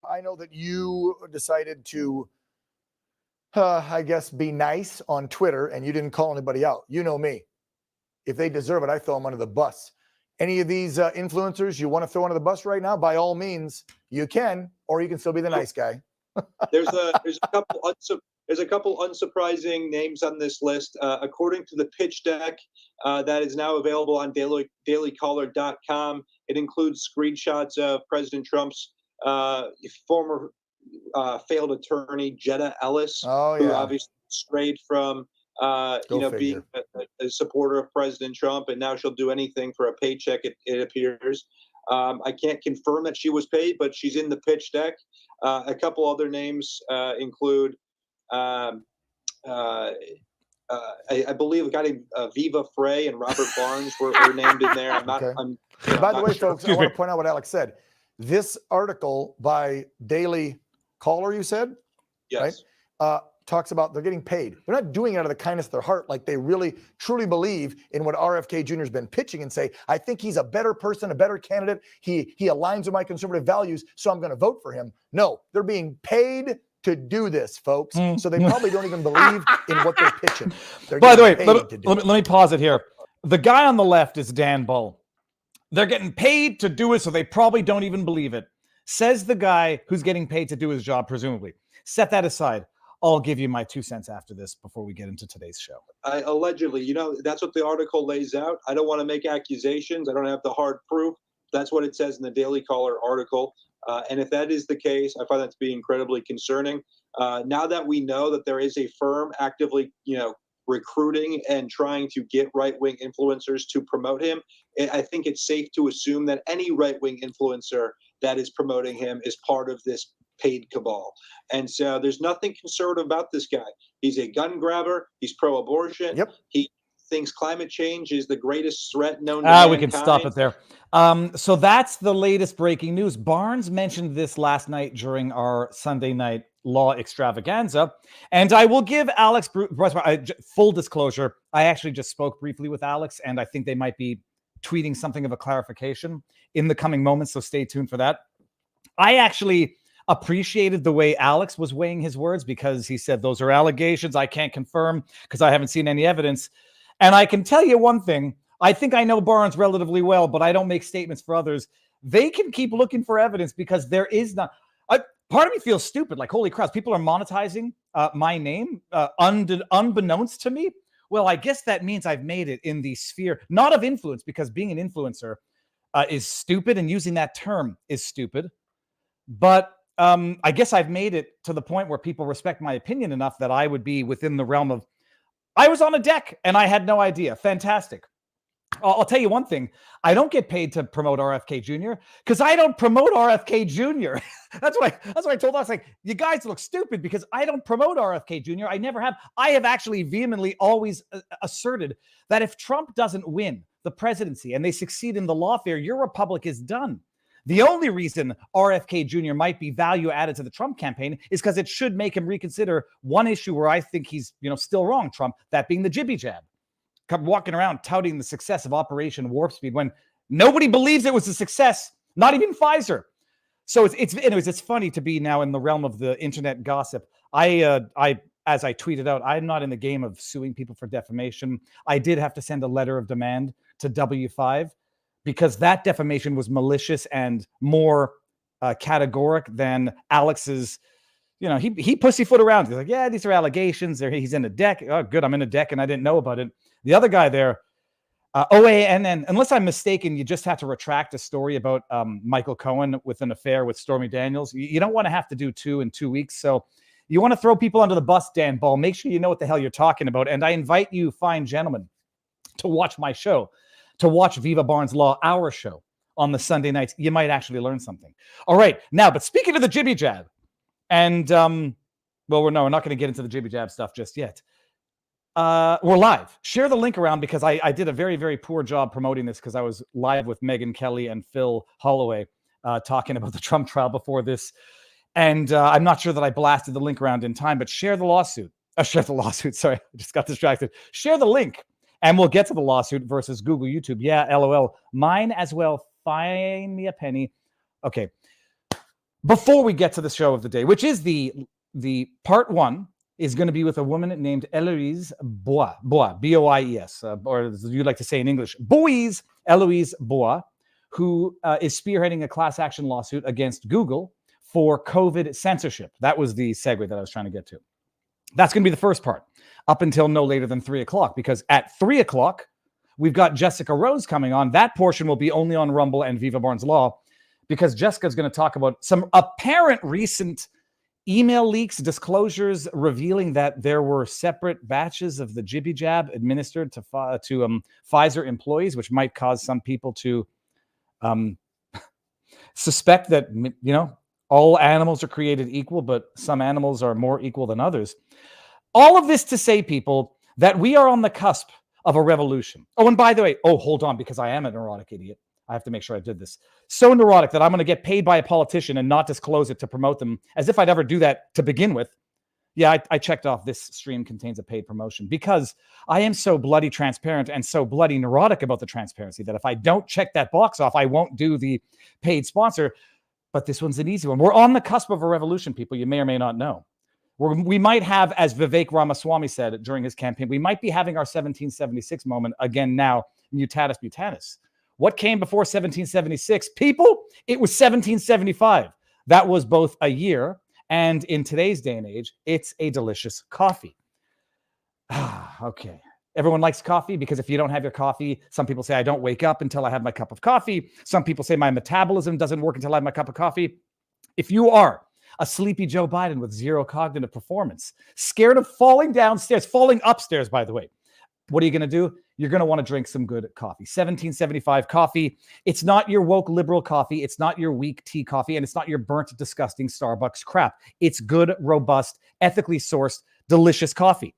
I know that you decided to, I guess, be nice on Twitter, and you didn't call anybody out. You know me. If they deserve it, I throw them under the bus. Any of these influencers you want to throw under the bus right now, by all means, you can, or you can still be the nice guy. There's a couple unsurprising names on this list. According to the pitch deck that is now available on dailycaller.com, it includes screenshots of President Trump's former failed attorney, Jetta Ellis, who obviously strayed from being a supporter of President Trump, and now she'll do anything for a paycheck, it appears. I can't confirm that she was paid, but she's in the pitch deck. A couple other names include, I believe, a guy named Viva Frey and Robert Barnes were named in there. By the way, folks, I want to point out what Alex said. This article by Daily Caller, you said? Yes. Right? Talks about they're getting paid. They're not doing it out of the kindness of their heart, like they really, truly believe in what RFK Jr. has been pitching and say, I think he's a better person, a better candidate. He aligns with my conservative values, so I'm going to vote for him. No, they're being paid to do this, folks. So they probably don't even believe in what they're pitching. By the way, let me pause it here. The guy on the left is Dan Bull. They're getting paid to do it, so they probably don't even believe it. Says the guy who's getting paid to do his job, presumably. Set that aside. I'll give you my 2 cents after this before we get into today's show. Allegedly, that's what the article lays out. I don't want to make accusations. I don't have the hard proof. That's what it says in the Daily Caller article. And if that is the case, I find that to be incredibly concerning. Now that we know that there is a firm actively, recruiting and trying to get right-wing influencers to promote him, I think it's safe to assume that any right-wing influencer that is promoting him is part of this paid cabal. And so there's nothing conservative about this guy. He's a gun grabber. He's pro-abortion. Yep. He thinks climate change is the greatest threat known to mankind. We can stop it there. So that's the latest breaking news. Barnes mentioned this last night during our Sunday night law extravaganza. And I will give Alex full disclosure. I actually just spoke briefly with Alex, and I think they might be tweeting something of a clarification in the coming moments. So stay tuned for that. I actually appreciated the way Alex was weighing his words, because he said those are allegations. I can't confirm because I haven't seen any evidence. And I can tell you one thing. I think I know Barnes relatively well, but I don't make statements for others. They can keep looking for evidence because there is not. Part of me feels stupid. Like, holy crap, people are monetizing my name unbeknownst to me. Well, I guess that means I've made it in the sphere, not of influence, because being an influencer is stupid, and using that term is stupid. But I guess I've made it to the point where people respect my opinion enough that I would be within the realm of, I was on a deck and I had no idea. Fantastic. I'll tell you one thing. I don't get paid to promote RFK Jr. because I don't promote RFK Jr. That's what I told us. Like, you guys look stupid because I don't promote RFK Jr. I never have. I have actually vehemently always asserted that if Trump doesn't win the presidency and they succeed in the lawfare, your republic is done. The only reason RFK Jr. might be value added to the Trump campaign is because it should make him reconsider one issue where I think he's, still wrong, Trump, that being the jibby jab. Walking around touting the success of Operation Warp Speed when nobody believes it was a success, not even Pfizer. So it's funny to be now in the realm of the internet gossip. As I tweeted out, I'm not in the game of suing people for defamation. I did have to send a letter of demand to W5 because that defamation was malicious and more categoric than Alex's. He pussyfoot around. He's like, yeah, these are allegations. He's in a deck. Oh, good, I'm in a deck and I didn't know about it. The other guy there, OANN, unless I'm mistaken, you just have to retract a story about Michael Cohen with an affair with Stormy Daniels. You don't want to have to do 2 in 2 weeks. So you want to throw people under the bus, Dan Ball. Make sure you know what the hell you're talking about. And I invite you, fine gentlemen, to watch my show, to watch Viva Barnes Law, our show on the Sunday nights. You might actually learn something. All right. Now, but speaking of the jibby jab, and, we're not going to get into the jibby jab stuff just yet. We're live. Share the link around because I did a very, very poor job promoting this because I was live with Megyn Kelly and Phil Holloway talking about the Trump trial before this. And I'm not sure that I blasted the link around in time, but share the lawsuit. Sorry, I just got distracted. Share the link and we'll get to the lawsuit versus Google, YouTube. Yeah, LOL. Mine as well. Find me a penny. Okay. Before we get to the show of the day, which is the part one, is going to be with a woman named Eloise Boies, B-O-I-E-S, or as you like to say in English, Boies, Eloise Boies, who is spearheading a class action lawsuit against Google for COVID censorship. That was the segue that I was trying to get to. That's going to be the first part, up until no later than 3 o'clock, because at 3 o'clock, we've got Jessica Rose coming on. That portion will be only on Rumble and Viva Barnes Law, because Jessica's going to talk about some apparent recent email leaks, disclosures revealing that there were separate batches of the jibby jab administered to Pfizer employees, which might cause some people to suspect that, all animals are created equal, but some animals are more equal than others. All of this to say, people, that we are on the cusp of a revolution. Oh, and by the way, hold on, because I am a neurotic idiot. I have to make sure I did this. So neurotic that I'm going to get paid by a politician and not disclose it to promote them, as if I'd ever do that to begin with. Yeah, I checked off this stream contains a paid promotion, because I am so bloody transparent and so bloody neurotic about the transparency that if I don't check that box off, I won't do the paid sponsor. But this one's an easy one. We're on the cusp of a revolution, people. You may or may not know. We might have, as Vivek Ramaswamy said during his campaign, we might be having our 1776 moment again now, mutatis mutatis. What came before 1776? People, it was 1775. That was both a year, and in today's day and age, it's a delicious coffee. Okay. Everyone likes coffee, because if you don't have your coffee, some people say, I don't wake up until I have my cup of coffee. Some people say my metabolism doesn't work until I have my cup of coffee. If you are a sleepy Joe Biden with zero cognitive performance, scared of falling downstairs, falling upstairs, by the way, what are you going to do? You're going to want to drink some good coffee. 1775 coffee. It's not your woke liberal coffee. It's not your weak tea coffee. And it's not your burnt, disgusting Starbucks crap. It's good, robust, ethically sourced, delicious coffee.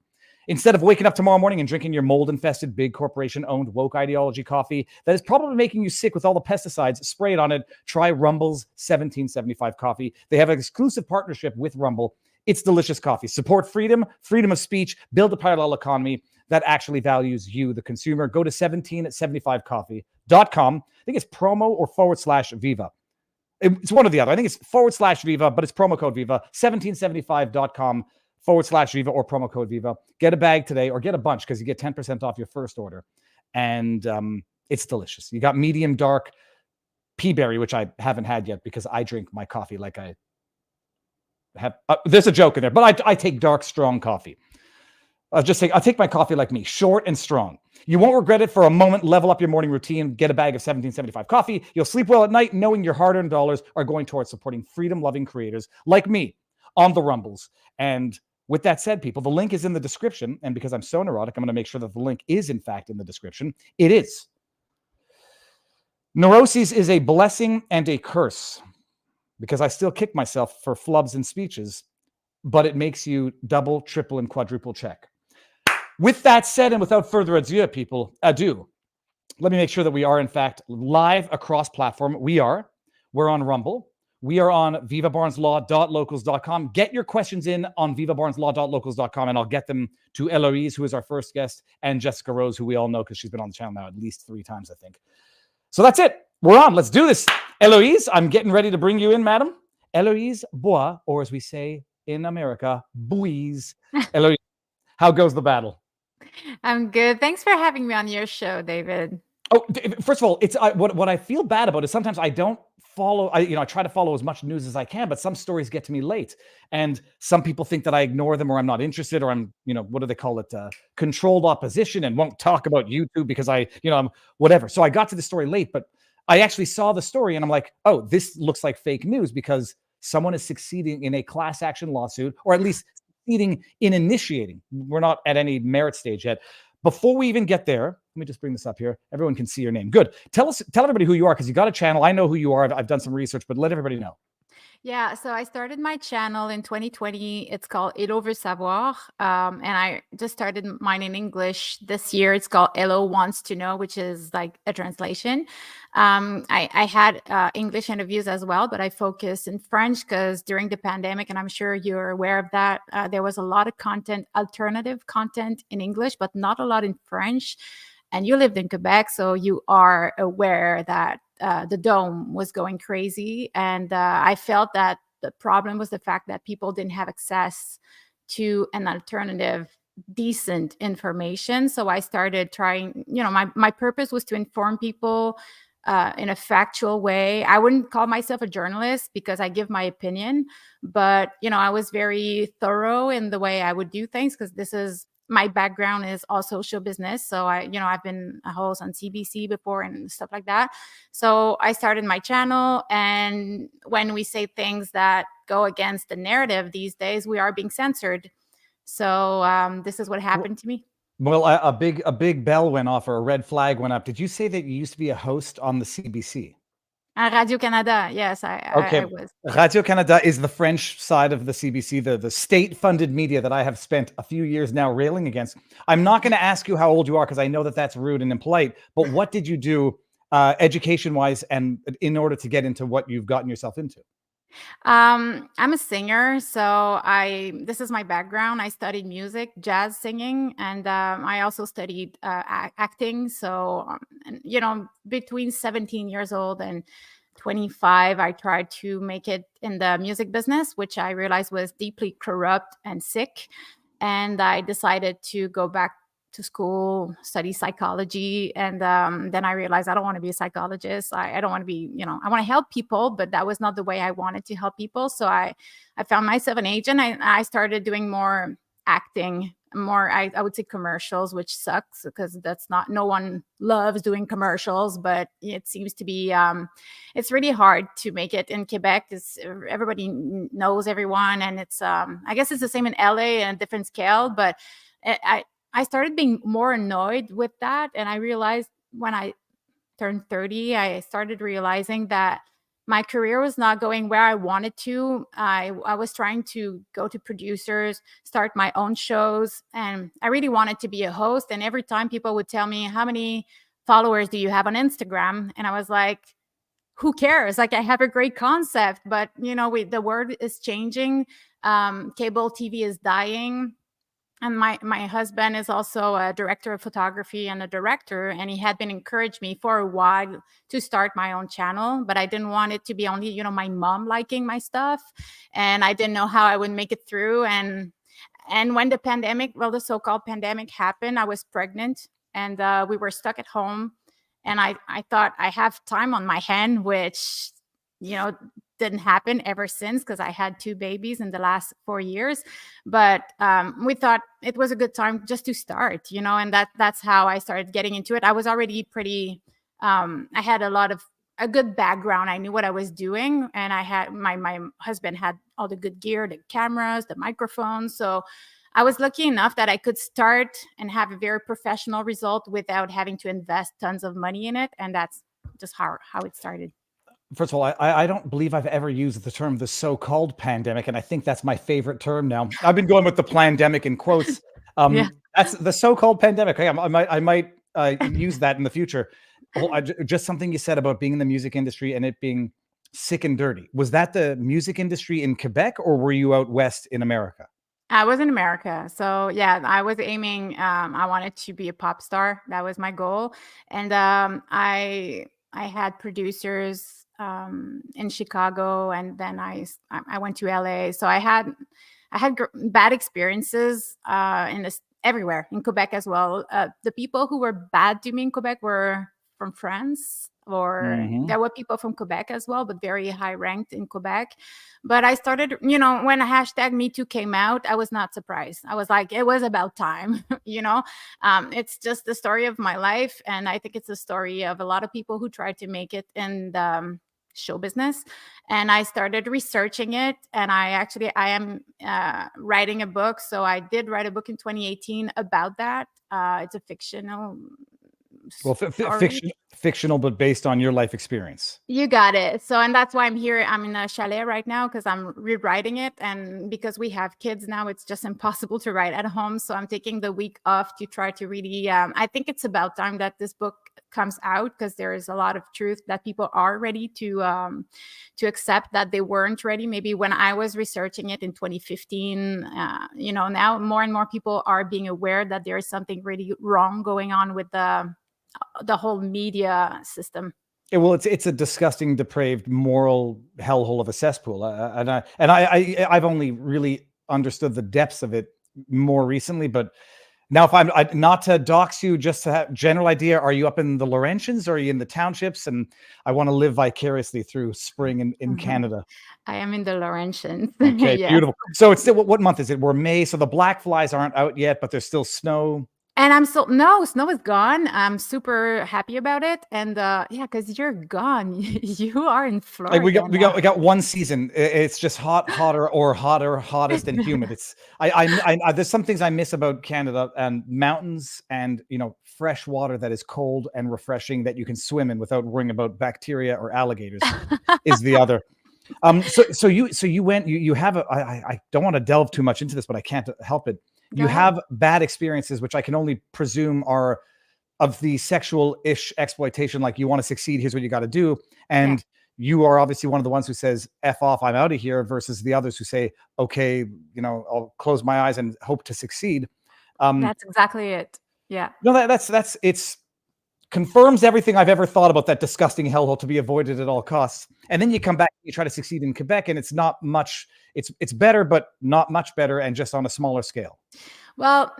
Instead of waking up tomorrow morning and drinking your mold-infested, big corporation-owned woke ideology coffee that is probably making you sick with all the pesticides sprayed on it, try Rumble's 1775 coffee. They have an exclusive partnership with Rumble. It's delicious coffee. Support freedom, freedom of speech, build a parallel economy that actually values you, the consumer. Go to 1775coffee.com. I think it's promo or /Viva. It's one or the other. I think it's /Viva, but it's promo code Viva. 1775.com. /Viva or promo code Viva. Get a bag today, or get a bunch, because you get 10% off your first order. And it's delicious. You got medium dark peaberry, which I haven't had yet, because I drink my coffee like I have. There's a joke in there, but I take dark, strong coffee. I take my coffee like me, short and strong. You won't regret it for a moment. Level up your morning routine. Get a bag of 1775 coffee. You'll sleep well at night knowing your hard-earned dollars are going towards supporting freedom-loving creators like me on the Rumbles. And with that said, people, the link is in the description. And because I'm so neurotic, I'm going to make sure that the link is, in fact, in the description. It is. Neuroses is a blessing and a curse, because I still kick myself for flubs and speeches, but it makes you double, triple, and quadruple check. With that said, and without further ado, people, let me make sure that we are, in fact, live across platform. We're on Rumble. We are on vivabarneslaw.locals.com. Get your questions in on vivabarneslaw.locals.com, and I'll get them to Eloise, who is our first guest, and Jessica Rose, who we all know because she's been on the channel now at least 3 times, I think. So that's it. We're on. Let's do this. Eloise, I'm getting ready to bring you in, madam. Eloise Boies, or as we say in America, Boies. Eloise, how goes the battle? I'm good. Thanks for having me on your show, David. Oh, first of all, it's what I feel bad about is sometimes I don't follow. I try to follow as much news as I can, but some stories get to me late, and some people think that I ignore them, or I'm not interested, or I'm, what do they call it, controlled opposition, and won't talk about YouTube because I'm whatever. So I got to the story late, but I actually saw the story, and I'm like, oh, this looks like fake news, because someone is succeeding in a class action lawsuit, or at least succeeding in initiating. We're not at any merit stage yet. Before we even get there, let me just bring this up here. Everyone can see your name. Good. Tell everybody who you are, because you got a channel. I know who you are. I've done some research, but let everybody know. Yeah, so I started my channel in 2020. It's called Eloises Savoir, and I just started mine in English this year. It's called Elo Wants to Know, which is like a translation. I had English interviews as well, but I focused in French because during the pandemic, and I'm sure you're aware of that, there was a lot of content, alternative content in English, but not a lot in French. And you lived in Quebec, so you are aware that the Dome was going crazy, and I felt that the problem was the fact that people didn't have access to an alternative, decent information. So I started trying, my purpose was to inform people in a factual way. I wouldn't call myself a journalist because I give my opinion, but I was very thorough in the way I would do things, because this is my background is also show business. So I've been a host on CBC before and stuff like that. So I started my channel, and when we say things that go against the narrative these days, we are being censored. So this is what happened to me. Well, a big bell went off, or a red flag went up. Did you say that you used to be a host on the CBC? Radio Canada, yes, I was. Radio Canada is the French side of the CBC, the state-funded media that I have spent a few years now railing against. I'm not going to ask you how old you are, because I know that that's rude and impolite, but what did you do education-wise and in order to get into what you've gotten yourself into? I'm a singer, so this is my background. I studied music, jazz singing, and I also studied acting. So, between 17 years old and 25, I tried to make it in the music business, which I realized was deeply corrupt and sick. And I decided to go back to school, study psychology. And then I realized I don't want to be a psychologist. I don't want to be, I want to help people, but that was not the way I wanted to help people. So I found myself an agent. I started doing more acting, more, I would say commercials, which sucks because no one loves doing commercials, but it seems to be, it's really hard to make it in Quebec because everybody knows everyone. And it's, I guess it's the same in LA and a different scale, but I started being more annoyed with that. And I realized when I turned 30, I started realizing that my career was not going where I wanted to. I was trying to go to producers, start my own shows, and I really wanted to be a host. And every time people would tell me, how many followers do you have on Instagram? And I was like, who cares? Like, I have a great concept, but the word is changing. Cable TV is dying. And my husband is also a director of photography and a director, and he had been encouraged me for a while to start my own channel, but I didn't want it to be only, my mom liking my stuff, and I didn't know how I would make it through. And when the so-called pandemic happened, I was pregnant, and we were stuck at home, and I thought I have time on my hand, which didn't happen ever since, because I had 2 babies in the last 4 years. But we thought it was a good time just to start, and that's how I started getting into it. I was already pretty, I had a good background. I knew what I was doing, and I had my husband had all the good gear, the cameras, the microphones. So I was lucky enough that I could start and have a very professional result without having to invest tons of money in it. And that's just how it started. First of all, I don't believe I've ever used the term the so-called pandemic, and I think that's my favorite term now. I've been going with the plandemic in quotes. Yeah. That's the so-called pandemic. Okay, I might use that in the future. Just something you said about being in the music industry and it being sick and dirty. Was that the music industry in Quebec, or were you out west in America? I was in America. So yeah, I was aiming, I wanted to be a pop star. That was my goal. And I had producers in Chicago, and then I went to LA. So I had bad experiences everywhere in Quebec as well. The people who were bad to me in Quebec were from France, or there were people from Quebec as well, but very high ranked in Quebec. But I started, when a hashtag Me Too came out, I was not surprised. I was like, it was about time. It's just the story of my life, and I think it's a story of a lot of people who tried to make it in the show business. And I started researching it, and I am writing a book. So I did write a book in 2018 about that. It's a fictional fictional, but based on your life experience. You got it. So, and that's why I'm here. I'm in a chalet right now because I'm rewriting it. And because we have kids now, it's just impossible to write at home. So I'm taking the week off to try to really, I think it's about time that this book comes out, because there is a lot of truth that people are ready to accept that they weren't ready. Maybe when I was researching it in 2015, now more and more people are being aware that there is something really wrong going on with the whole media system. Well, it's a disgusting, depraved, moral hellhole of a cesspool, I've only really understood the depths of it more recently. But now, if I'm not to dox you, just to have general idea, are you up in the Laurentians or are you in the townships? And I want to live vicariously through spring in Canada. I am in the Laurentians. Okay, Yes. beautiful. So it's still what month is it? We're May, so the black flies aren't out yet, but there's still snow. And I'm so no, snow is gone. I'm super happy about it. And yeah, because you're gone. You are in Florida. Like we got one season. It's just hotter, hottest, and humid. It's I there's some things I miss about Canada, and mountains, and fresh water that is cold and refreshing that you can swim in without worrying about bacteria or alligators is the other. So you went, you have I don't want to delve too much into this, but I can't help it. You have bad experiences, which I can only presume are of the sexual-ish exploitation. Like, you want to succeed, here's what you got to do. And you are obviously one of the ones who says, F off, I'm out of here, versus the others who say, okay, I'll close my eyes and hope to succeed. That's exactly it. Yeah. No, it's confirms everything I've ever thought about that disgusting hellhole to be avoided at all costs. And then you come back, you try to succeed in Quebec, and it's not much. It's better, but not much better, and just on a smaller scale. Well,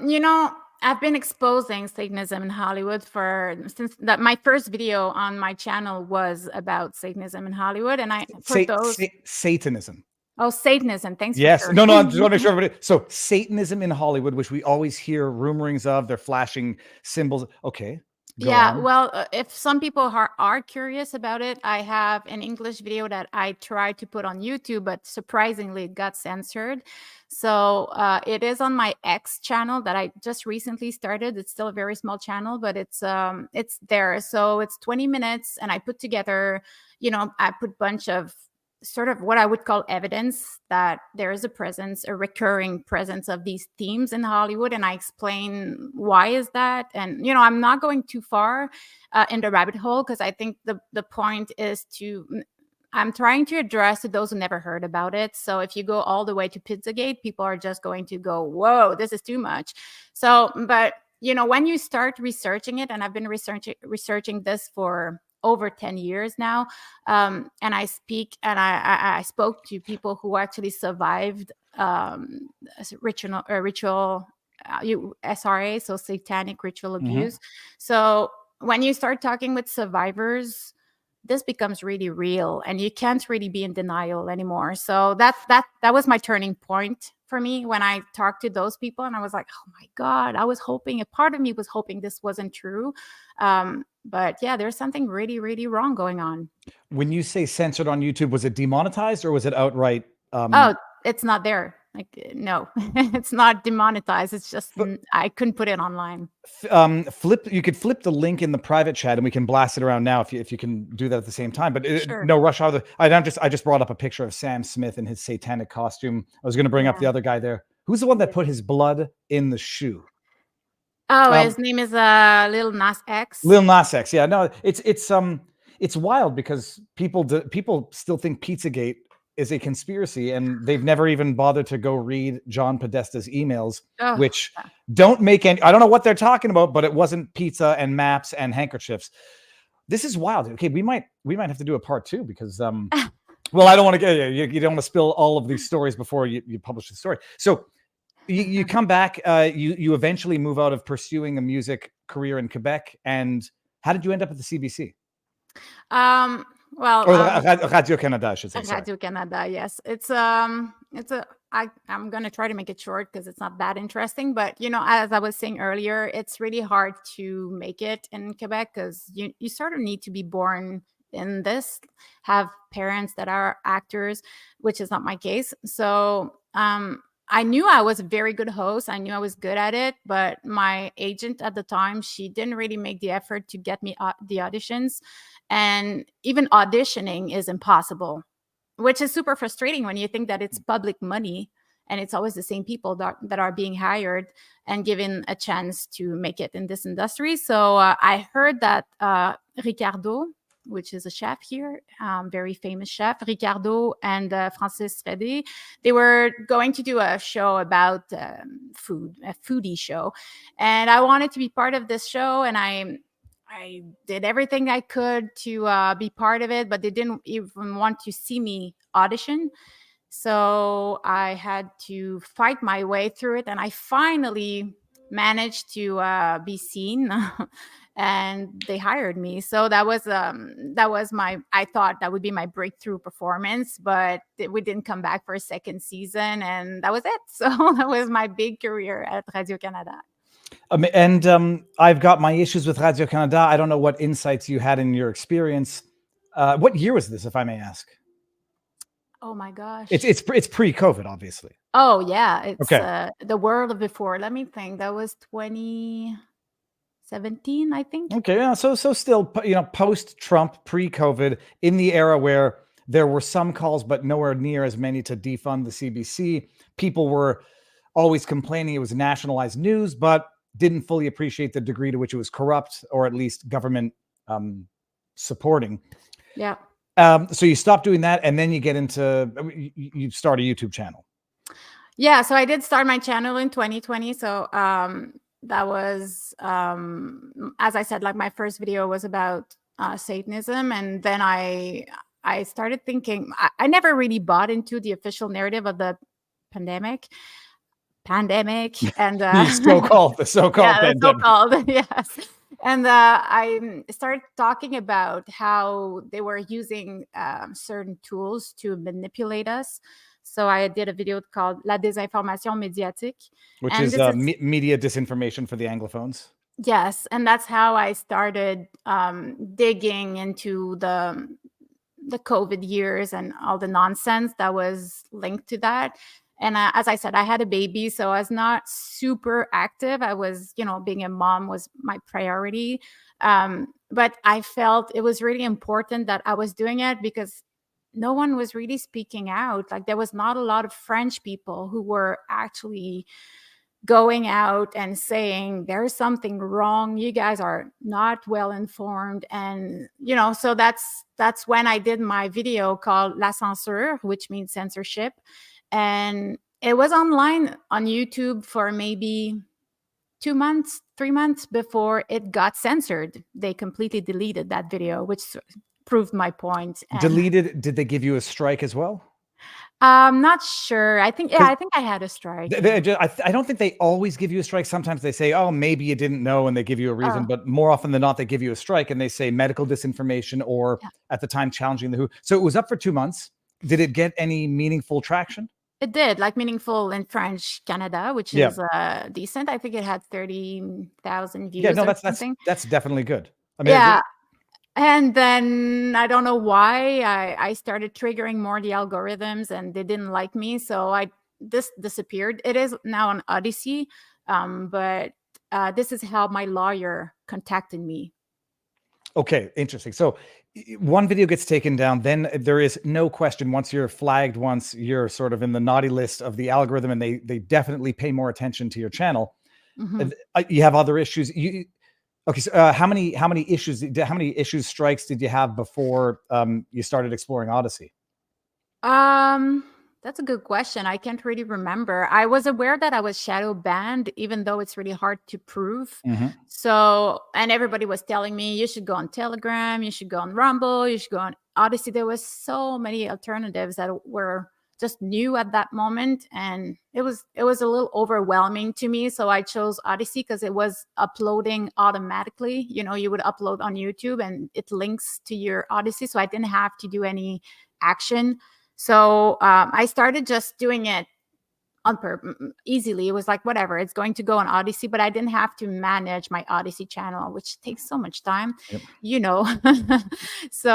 I've been exposing Satanism in Hollywood since that my first video on my channel was about Satanism in Hollywood, and Satanism. Oh, Satanism. Thanks. Yes. For No, I just want to make sure everybody. So Satanism in Hollywood, which we always hear rumorings of, they're flashing symbols. Okay. Yeah, well, if some people are curious about it, I have an English video that I tried to put on YouTube, but surprisingly it got censored. So it is on my X channel that I just recently started. It's still a very small channel, but it's there. So it's 20 minutes, and I put together, I put bunch of sort of what I would call evidence that there is a recurring presence of these themes in Hollywood. And I explain why is that. And, I'm not going too far in the rabbit hole, because I think the point is I'm trying to address to those who never heard about it. So if you go all the way to Pizzagate, people are just going to go, whoa, this is too much. So, but, when you start researching it, and I've been researching this for over 10 years now. And I spoke to people who actually survived ritual SRA, so satanic ritual abuse. So when you start talking with survivors, this becomes really real, and you can't really be in denial anymore. So that was my turning point for me when I talked to those people, and I was like, oh my God, a part of me was hoping this wasn't true. But yeah, there's something really, really wrong going on. When you say censored on YouTube, was it demonetized or was it outright? Oh, it's not there. Like, no, it's not demonetized. It's just I couldn't put it online. You could flip the link in the private chat, and we can blast it around now if you can do that at the same time. But Sure. No rush hour. I just brought up a picture of Sam Smith in his satanic costume. I was going to bring up the other guy there. Who's the one that put his blood in the shoe? Oh, his name is Lil Nas X. Lil Nas X. Yeah, no, it's wild because people still think Pizzagate is a conspiracy, and they've never even bothered to go read John Podesta's emails, which don't make any. I don't know what they're talking about, but it wasn't pizza and maps and handkerchiefs. This is wild. Okay, we might have to do a part 2 because well, I don't want to get you don't want to spill all of these stories before you publish the story. So you come back, you eventually move out of pursuing a music career in Quebec, and how did you end up at the CBC? Well, Radio Canada, I should say. Radio Canada, yes. I'm going to try to make it short because it's not that interesting. But, as I was saying earlier, it's really hard to make it in Quebec because you sort of need to be born in this, have parents that are actors, which is not my case. So I knew I was a very good host. I knew I was good at it. But my agent at the time, she didn't really make the effort to get me the auditions. And even auditioning is impossible, which is super frustrating when you think that it's public money and it's always the same people that are being hired and given a chance to make it in this industry. So I heard that Ricardo, which is a chef here, very famous chef, Ricardo and Francis Redé, they were going to do a show about food, a foodie show. And I wanted to be part of this show. And I I did everything I could to be part of it, but they didn't even want to see me audition. So I had to fight my way through it, and I finally managed to be seen, and they hired me. So that was my, I thought that would be my breakthrough performance, but we didn't come back for a second season, and that was it. So that was my big career at Radio Canada. I've got my issues with Radio Canada. I don't know what insights you had in your experience. What year was this, if I may ask? Oh my gosh. It's pre-COVID, obviously. Oh yeah, it's Okay. the world before. Let me think. That was 2017, I think. Okay, yeah. So still, post-Trump, pre-COVID, in the era where there were some calls, but nowhere near as many to defund the CBC. People were always complaining it was nationalized news, but didn't fully appreciate the degree to which it was corrupt, or at least government supporting. Yeah. So you stop doing that, and then you get into you start a YouTube channel. Yeah, so I did start my channel in 2020. So that was, as I said, like my first video was about Satanism, and then I started thinking. I never really bought into the official narrative of the pandemic, and the so-called yeah, pandemic. so-called, yes. And I started talking about how they were using certain tools to manipulate us. So I did a video called La désinformation médiatique. Which And is, this is media disinformation for the Anglophones. yes, and that's how I started digging into the COVID years and all the nonsense that was linked to that. And as I said, I had a baby, so I was not super active. I was, being a mom was my priority. But I felt it was really important that I was doing it because no one was really speaking out. Like there was not a lot of French people who were actually going out and saying there's something wrong, you guys are not well informed. And so that's when I did my video called La Censure, which means censorship. And it was online on YouTube for maybe 2 months, 3 months before it got censored. They completely deleted that video, which proved my point. And Deleted? Did they give you a strike as well? I'm not sure. I think I had a strike. I don't think they always give you a strike. Sometimes they say, oh, maybe you didn't know, and they give you a reason. Oh. But more often than not, they give you a strike and they say medical disinformation, or at the time challenging the WHO. So it was up for 2 months. Did it get any meaningful traction? It did, like meaningful in French Canada, which is decent. I think it had 30,000 views. Yeah, no, that's definitely good. I mean, yeah. And then I don't know why I started triggering more the algorithms, and they didn't like me, so this disappeared. It is now on Odyssey, but this is how my lawyer contacted me. Okay, interesting. So one video gets taken down, then there is no question, once you're flagged, once you're sort of in the naughty list of the algorithm, and they definitely pay more attention to your channel. Mm-hmm. You have other issues. Okay, so how many issues, strikes did you have before you started exploring Odyssey? That's a good question. I can't really remember. I was aware that I was shadow banned, even though it's really hard to prove. Mm-hmm. So, and everybody was telling me you should go on Telegram, you should go on Rumble, you should go on Odyssey. There was so many alternatives that were just new at that moment, and it was a little overwhelming to me. So I chose Odyssey because it was uploading automatically. You would upload on YouTube and it links to your Odyssey, so I didn't have to do any action. So I started just doing it on easily. It was like, whatever, it's going to go on Odyssey, but I didn't have to manage my Odyssey channel, which takes so much time. Yep. So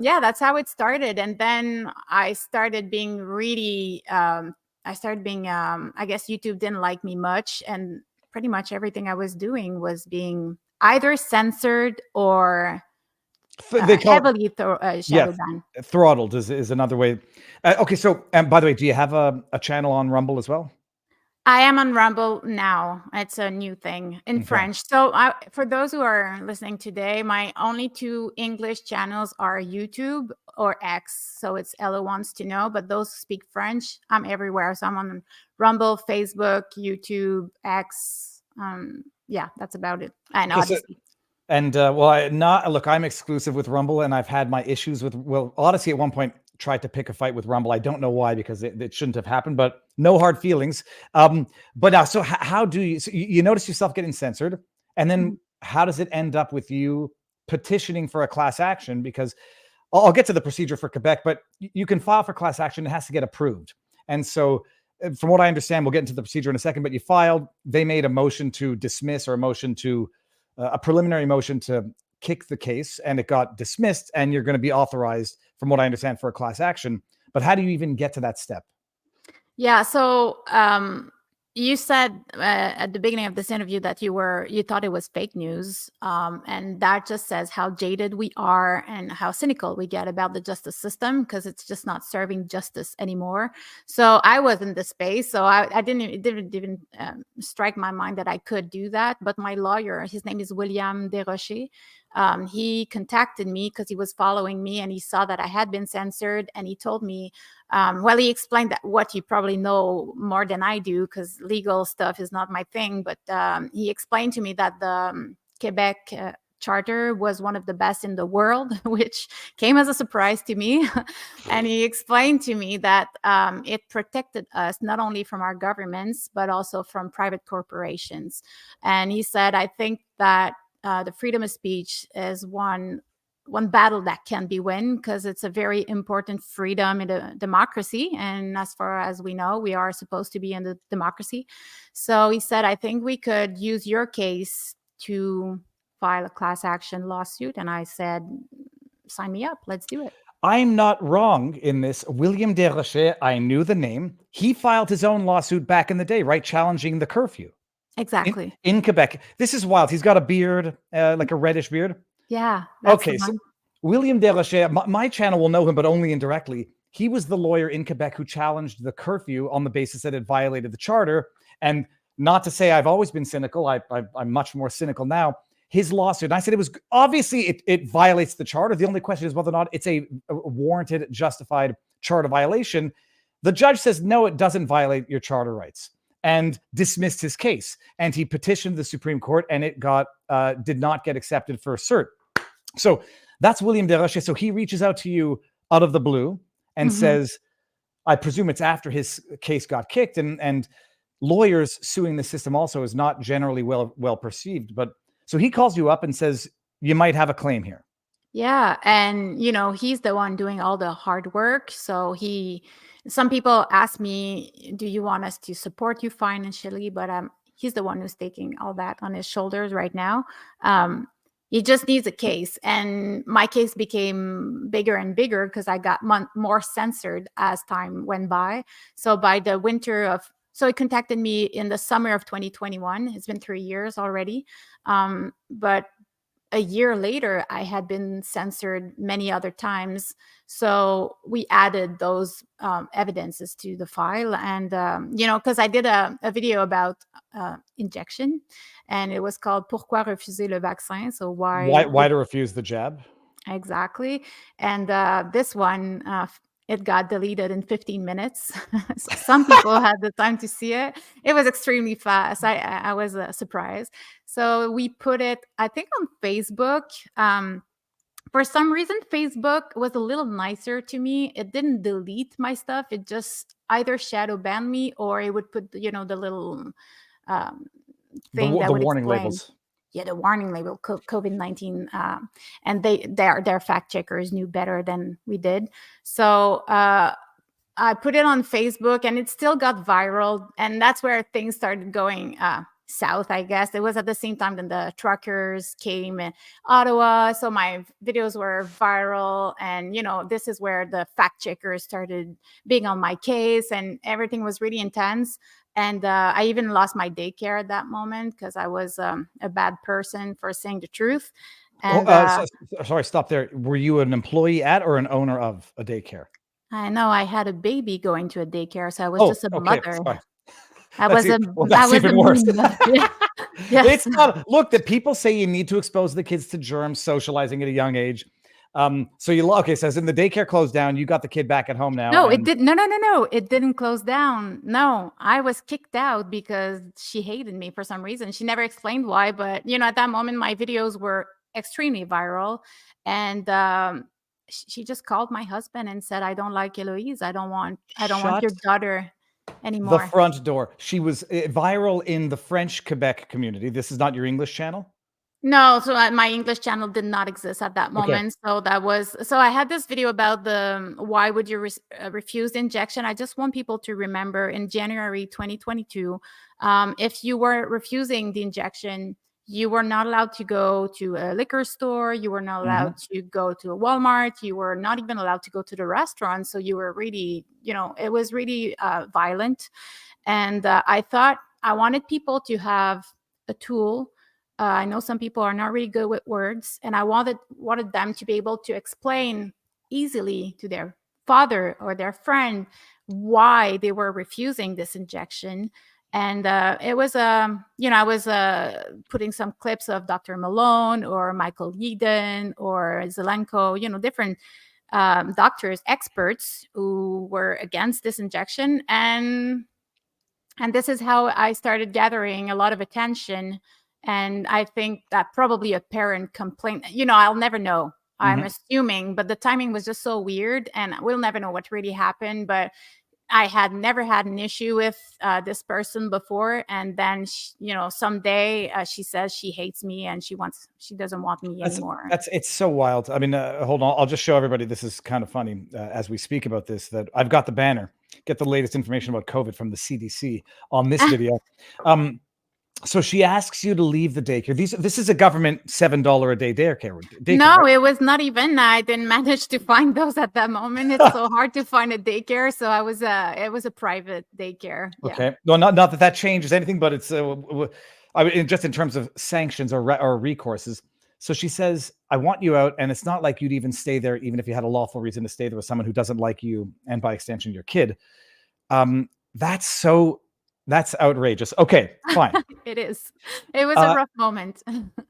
that's how it started. And then I started being really I guess YouTube didn't like me much, and pretty much everything I was doing was being either censored or they call heavily shadow ban. Throttled is another way. Okay, so by the way, do you have a channel on Rumble as well? I am on Rumble now. It's a new thing in French. So for those who are listening today, my only 2 English channels are YouTube or X. So it's Ella Wants to Know, but those who speak French, I'm everywhere. So I'm on Rumble, Facebook, YouTube, X. That's about it. And Odyssey. And look, I'm exclusive with Rumble, and I've had my issues with, well, Odyssey at one point tried to pick a fight with Rumble. I don't know why, because it shouldn't have happened, but no hard feelings. So how do you, so you notice yourself getting censored, and then how does it end up with you petitioning for a class action? Because I'll get to the procedure for Quebec, but you can file for class action. It has to get approved. And so from what I understand, we'll get into the procedure in a second, but you filed, they made a motion to dismiss, or a motion to, a preliminary motion to kick the case, and it got dismissed, and you're going to be authorized, from what I understand, for a class action. But how do you even get to that step? Yeah. So you said at the beginning of this interview that you thought it was fake news, and that just says how jaded we are and how cynical we get about the justice system, because it's just not serving justice anymore. So I was in this space, so it didn't even strike my mind that I could do that. But my lawyer, his name is William Desrochers, he contacted me because he was following me, and he saw that I had been censored, and he told me, he explained that what you probably know more than I do, because legal stuff is not my thing. But he explained to me that the Quebec charter was one of the best in the world, which came as a surprise to me. And he explained to me that it protected us not only from our governments, but also from private corporations. And he said, I think that the freedom of speech is one battle that can be won, because it's a very important freedom in a democracy. And as far as we know, we are supposed to be in the democracy. So he said, I think we could use your case to file a class action lawsuit. And I said, sign me up. Let's do it. I'm not wrong in this. William Desrochers, I knew the name. He filed his own lawsuit back in the day, right? Challenging the curfew. Exactly. In Quebec. This is wild. He's got a beard, like a reddish beard. Yeah. Okay, so William Desrochers, my channel will know him, but only indirectly. He was the lawyer in Quebec who challenged the curfew on the basis that it violated the charter. And not to say I've always been cynical, I'm much more cynical now. His lawsuit, and I said it was obviously it violates the charter. The only question is whether or not it's a warranted, justified charter violation. The judge says, no, it doesn't violate your charter rights, and dismissed his case. And he petitioned the Supreme Court, and it did not get accepted for cert. So that's William Desrochers. So he reaches out to you out of the blue and says, I presume it's after his case got kicked, and lawyers suing the system also is not generally well perceived. But so he calls you up and says, you might have a claim here. Yeah. And, he's the one doing all the hard work. So some people ask me, do you want us to support you financially? But he's the one who's taking all that on his shoulders right now. He just needs a case. And my case became bigger and bigger because I got more censored as time went by. So by the so he contacted me in the summer of 2021. It's been 3 years already. But a year later, I had been censored many other times. So we added those evidences to the file. And, because I did a video about injection, and it was called Pourquoi refuser le vaccin? So why to refuse the jab? Exactly. And this one, it got deleted in 15 minutes. So some people had the time to see it. It was extremely fast. I was surprised. So we put it, I think, on Facebook. For some reason, Facebook was a little nicer to me. It didn't delete my stuff. It just either shadow banned me, or it would put, the little thing that would warning explain. Labels. Yeah, the warning label, COVID-19, and their fact checkers knew better than we did. So I put it on Facebook, and it still got viral, and that's where things started going south, I guess. It was at the same time that the truckers came in Ottawa, so my videos were viral, and this is where the fact checkers started being on my case, and everything was really intense. And I even lost my daycare at that moment because I was a bad person for saying the truth. And sorry, stop there. Were you an employee at or an owner of a daycare? I know I had a baby going to a daycare, so I was just a mother. Sorry. That's even worse. Yeah. It's not. Look, that people say you need to expose the kids to germs, socializing at a young age. So says in the daycare closed down, you got the kid back at home now. No, it did. No. It didn't close down. No, I was kicked out because she hated me for some reason. She never explained why, but at that moment my videos were extremely viral. And she just called my husband and said, "I don't like Eloise. I don't want Shut your daughter the anymore." front door. She was viral in the French Quebec community. This is not your English channel? No, so my English channel did not exist at that Okay. moment. So I had this video about the why would you refuse the injection. I just want people to remember in January 2022, if you were refusing the injection, you were not allowed to go to a liquor store. You were not allowed to go to a Walmart. You were not even allowed to go to the restaurant. So you were really, it was really violent. And I thought I wanted people to have a tool. I know some people are not really good with words, and I wanted them to be able to explain easily to their father or their friend why they were refusing this injection. And it was, I was putting some clips of Dr. Malone or Michael Yeadon or Zelenko, different doctors, experts who were against this injection. And this is how I started gathering a lot of attention. And I think that probably a parent complaint, I'll never know. I'm assuming, but the timing was just so weird, and we'll never know what really happened. But I had never had an issue with this person before. And then, someday she says she hates me and she doesn't want me anymore. It's so wild. I mean, hold on. I'll just show everybody. This is kind of funny as we speak about this, that I've got the banner. Get the latest information about COVID from the CDC on this video. So she asks you to leave the daycare. This is a government $7 a day daycare. No, right? It was not even. I didn't manage to find those at that moment. It's so hard to find a daycare. So it was a private daycare. Okay. Yeah. Well, not that changes anything, but it's just in terms of sanctions or recourses. So she says, "I want you out," and it's not like you'd even stay there, even if you had a lawful reason to stay there with someone who doesn't like you, and by extension, your kid. That's outrageous. Okay, fine. It is. It was a rough moment.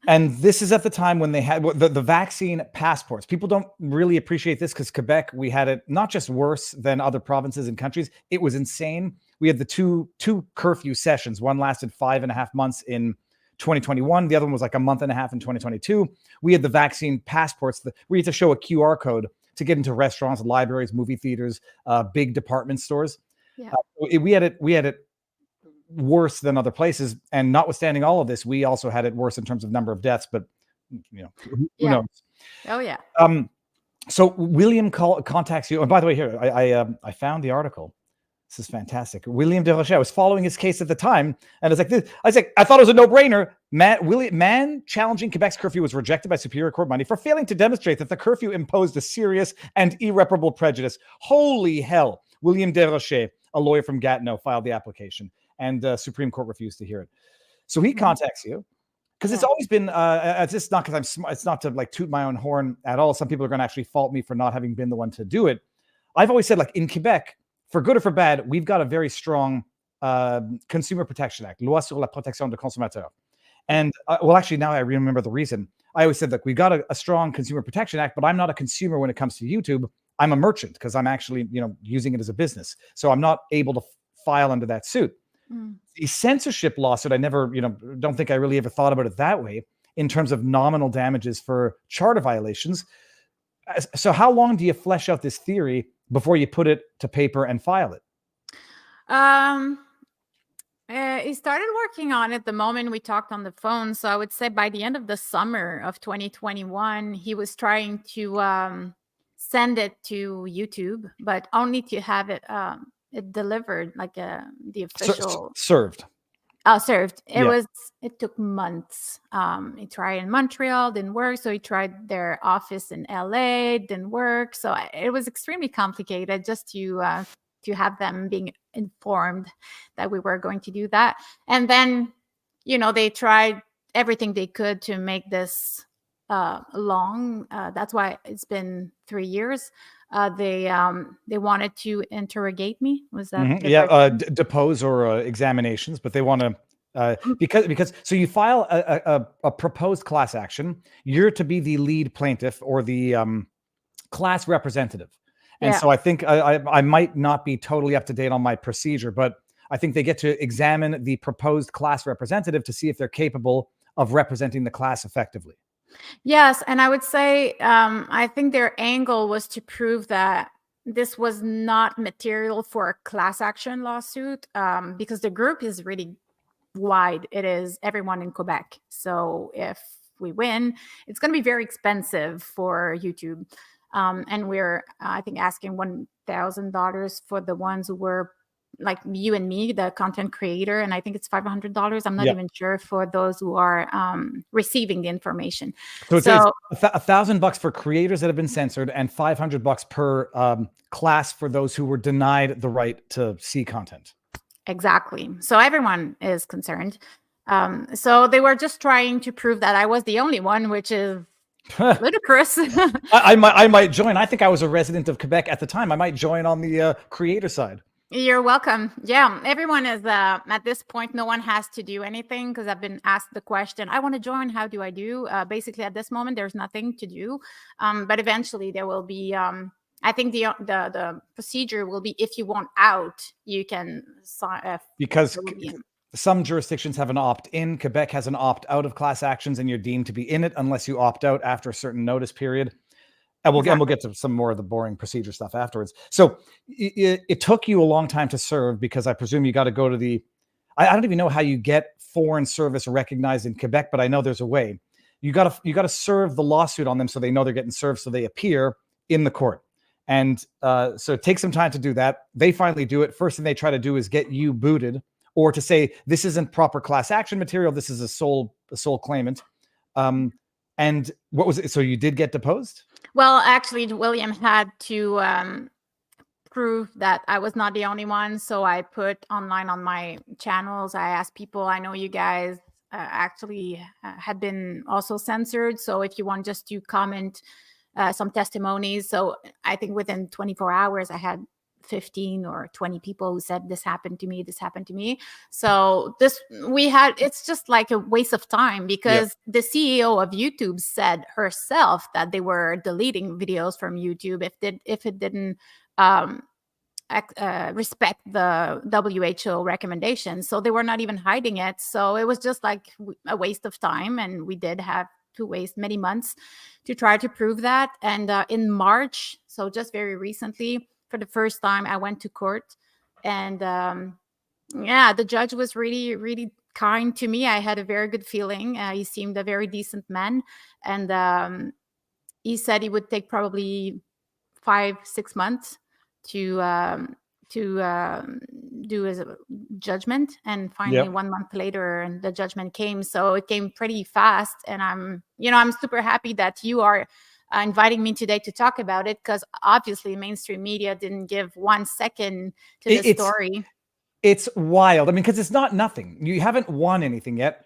And this is at the time when they had the vaccine passports. People don't really appreciate this because Quebec, we had it not just worse than other provinces and countries. It was insane. We had the two curfew sessions. One lasted 5.5 months in 2021. The other one was like a month and a half in 2022. We had the vaccine passports where you had to show a QR code to get into restaurants, libraries, movie theaters, big department stores. Yeah. We had it worse than other places, and notwithstanding all of this, we also had it worse in terms of number of deaths, but who knows? Oh yeah. So William contacts you, and by the way, here I found the article. This is fantastic. William Desrochers. I was following his case at the time, and I thought it was a no-brainer. Man challenging Quebec's curfew was rejected by Superior Court Monday for failing to demonstrate that the curfew imposed a serious and irreparable prejudice. Holy hell! William Desrochers, a lawyer from Gatineau, filed the application, and Supreme Court refused to hear it. So he contacts you because it's always been. It's just not because I'm smart. It's not to like toot my own horn at all. Some people are going to actually fault me for not having been the one to do it. I've always said, like, in Quebec, for good or for bad, we've got a very strong Consumer Protection Act, Loi sur la protection des consommateurs. And well, actually, now I remember the reason. I always said, look, we've got a strong Consumer Protection Act, but I'm not a consumer when it comes to YouTube. I'm a merchant because I'm actually, using it as a business. So I'm not able to file under that suit. The censorship lawsuit, I never, don't think I really ever thought about it that way in terms of nominal damages for charter violations. So how long do you flesh out this theory before you put it to paper and file it? He started working on it the moment we talked on the phone. So I would say by the end of the summer of 2021, he was trying to send it to YouTube, but only to have it delivered, like the official served. Served. It took months. He tried in Montreal, didn't work. So he tried their office in LA, didn't work. So it was extremely complicated just to have them being informed that we were going to do that. And then, they tried everything they could to make this long. That's why it's been 3 years. They wanted to interrogate me. Was that depose or examinations, but they want to because so you file a proposed class action. You're to be the lead plaintiff or the class representative, and so I think I might not be totally up to date on my procedure, but I think they get to examine the proposed class representative to see if they're capable of representing the class effectively. Yes, and I would say I think their angle was to prove that this was not material for a class action lawsuit, because the group is really wide. It is everyone in Quebec. So if we win, it's going to be very expensive for YouTube. And we're, I think, asking $1,000 for the ones who were like you and me, the content creator. And I think it's $500. I'm not Yeah. even sure for those who are receiving the information. So it's So $1,000 for creators that have been censored and $500 per class for those who were denied the right to see content. exactly. So everyone is concerned. So they were just trying to prove that I was the only one, which is ludicrous. I might join. I think I was a resident of Quebec at the time. I might join on the creator side. You're welcome. Yeah, everyone is at this point, no one has to do anything because I've been asked the question, I want to join. How do I do? Basically, at this moment, there's nothing to do. But eventually there will be, I think the procedure will be if you want out, you can sign. Because some jurisdictions have an opt-in. Quebec has an opt-out of class actions, and you're deemed to be in it unless you opt out after a certain notice period. And we'll get to some more of the boring procedure stuff afterwards. So it took you a long time to serve because I presume you got to go to the. I don't even know how you get foreign service recognized in Quebec, but I know there's a way. You got to serve the lawsuit on them so they know they're getting served, so they appear in the court. And so it takes some time to do that. They finally do it. First thing they try to do is get you booted, or to say this isn't proper class action material. This is a sole claimant. And what was it? So you did get deposed? Well, actually, William had to prove that I was not the only one. So I put online on my channels. I asked people, I know you guys actually had been also censored. So if you want just to comment some testimonies. So I think within 24 hours, I had 15 or 20 people who said this happened to me, this happened to me. So it's just like a waste of time because the CEO of YouTube said herself that they were deleting videos from YouTube if it didn't respect the WHO recommendations. So they were not even hiding it. So it was just like a waste of time. And we did have to waste many months to try to prove that. And in March, so just very recently, for the first time, I went to court, and the judge was really, really kind to me. I had a very good feeling. He seemed a very decent man, and he said he would take probably 5-6 months to do his judgment, and finally 1 month later, and the judgment came. So it came pretty fast, and I'm super happy that you are inviting me today to talk about it, because obviously mainstream media didn't give 1 second to this story. It's wild. I mean, because it's not nothing. You haven't won anything yet,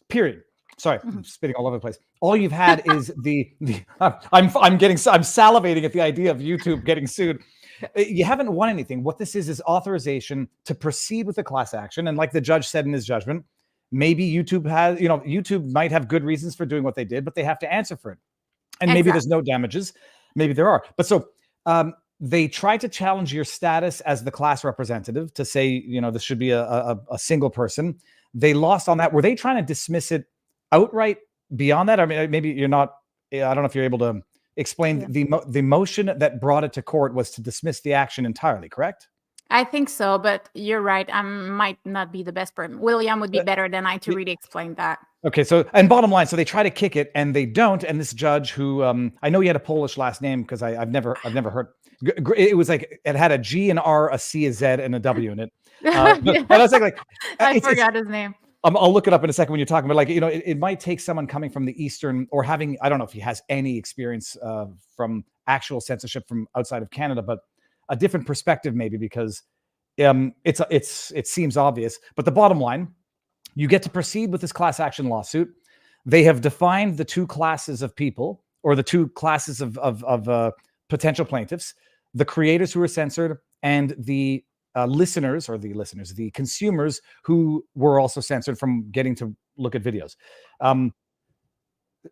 period. Sorry, I'm spitting all over the place. All you've had is I'm salivating at the idea of YouTube getting sued. You haven't won anything. What this is authorization to proceed with the class action. And like the judge said in his judgment, maybe YouTube might have good reasons for doing what they did, but they have to answer for it. And maybe there's no damages. Maybe there are. But so they tried to challenge your status as the class representative to say, this should be a single person. They lost on that. Were they trying to dismiss it outright beyond that? I mean, maybe you're not, I don't know if you're able to explain the motion that brought it to court was to dismiss the action entirely, correct? I think so, but you're right. I might not be the best person. William would be better than I to really explain that. Okay, so, and bottom line, so they try to kick it and they don't. And this judge who, I know he had a Polish last name because I've never heard. It was like, it had a G, an R, a C, a Z, and a W in it. But I was like I forgot his name. I'll look it up in a second when you're talking, but it might take someone coming from the Eastern or having, I don't know if he has any experience from actual censorship from outside of Canada, but a different perspective maybe, because it seems obvious. But the bottom line, you get to proceed with this class action lawsuit. They have defined the 2 classes of people, or the 2 classes of potential plaintiffs: the creators who were censored and the the consumers who were also censored from getting to look at videos.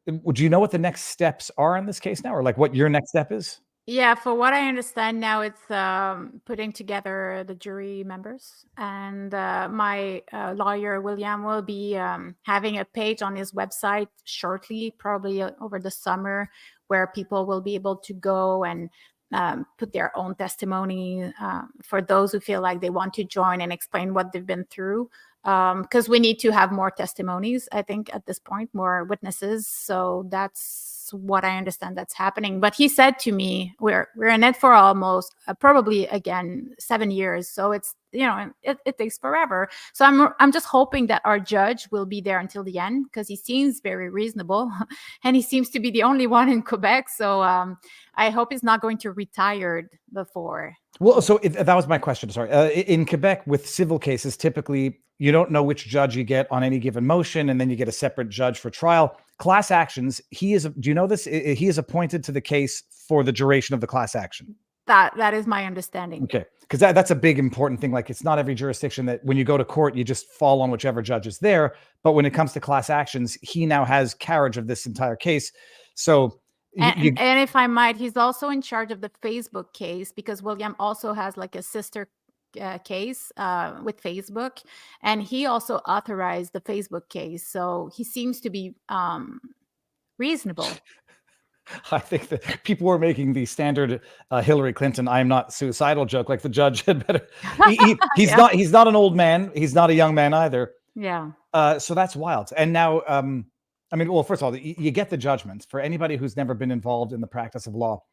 Would you know what the next steps are in this case now, or like what your next step is? Yeah, for what I understand now, it's putting together the jury members, and my lawyer William will be having a page on his website shortly, probably over the summer, where people will be able to go and put their own testimony for those who feel like they want to join and explain what they've been through. Because we need to have more testimonies, I think, at this point, more witnesses. So that's what I understand that's happening. But he said to me, we're in it for almost probably again 7 years. So it's, it takes forever. So I'm just hoping that our judge will be there until the end, because he seems very reasonable and he seems to be the only one in Quebec. So I hope he's not going to retire before. Well, so that was my question. Sorry. In Quebec, with civil cases, typically you don't know which judge you get on any given motion, and then you get a separate judge for trial. Class actions, do you know this? He is appointed to the case for the duration of the class action. That is my understanding. Okay, because that's a big important thing. Like, it's not every jurisdiction that when you go to court, you just fall on whichever judge is there. But when it comes to class actions, he now has carriage of this entire case. So. And if I might, he's also in charge of the Facebook case, because William also has like a sister case with Facebook, and he also authorized the Facebook case. So he seems to be reasonable. I think that people were making the standard Hillary Clinton "I'm not suicidal" joke. Like, the judge had better. He's Yeah. not. He's not an old man. He's not a young man either. Yeah. So that's wild. And now, I mean, well, first of all, you get the judgment. For anybody who's never been involved in the practice of law,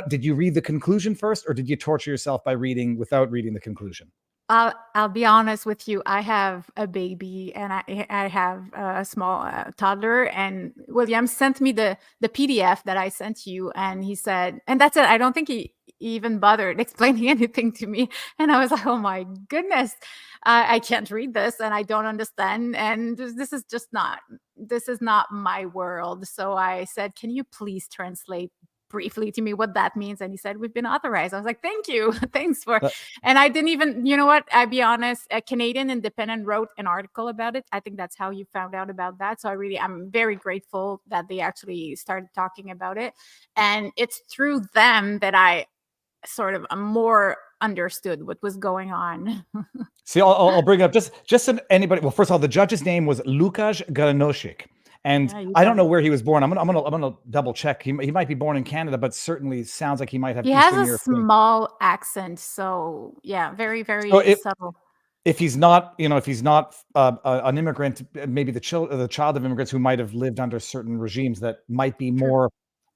did you read the conclusion first, or did you torture yourself by reading without reading the conclusion? I'll be honest with you. I have a baby, and I have a small toddler, and William sent me the PDF that I sent you, and he said, and that's it. I don't think he even bothered explaining anything to me, and I was like, oh my goodness, I can't read this, and I don't understand, and this is not my world. So I said, can you please translate briefly to me what that means? And he said, we've been authorized. I was like, thank you. Thanks for. And I didn't even, you know what, I'll be honest, a Canadian Independent wrote an article about it. I think that's how you found out about that. So I'm very grateful that they actually started talking about it. And it's through them that I sort of more understood what was going on. See, I'll bring it up just so anybody. Well, first of all, the judge's name was Lukasz Galanosik. And I don't know where he was born. I'm gonna double check. He might be born in Canada, but certainly sounds like he might have. He has a small accent, so yeah, very, very subtle. If he's not, an immigrant, maybe the child of immigrants who might have lived under certain regimes that might be more.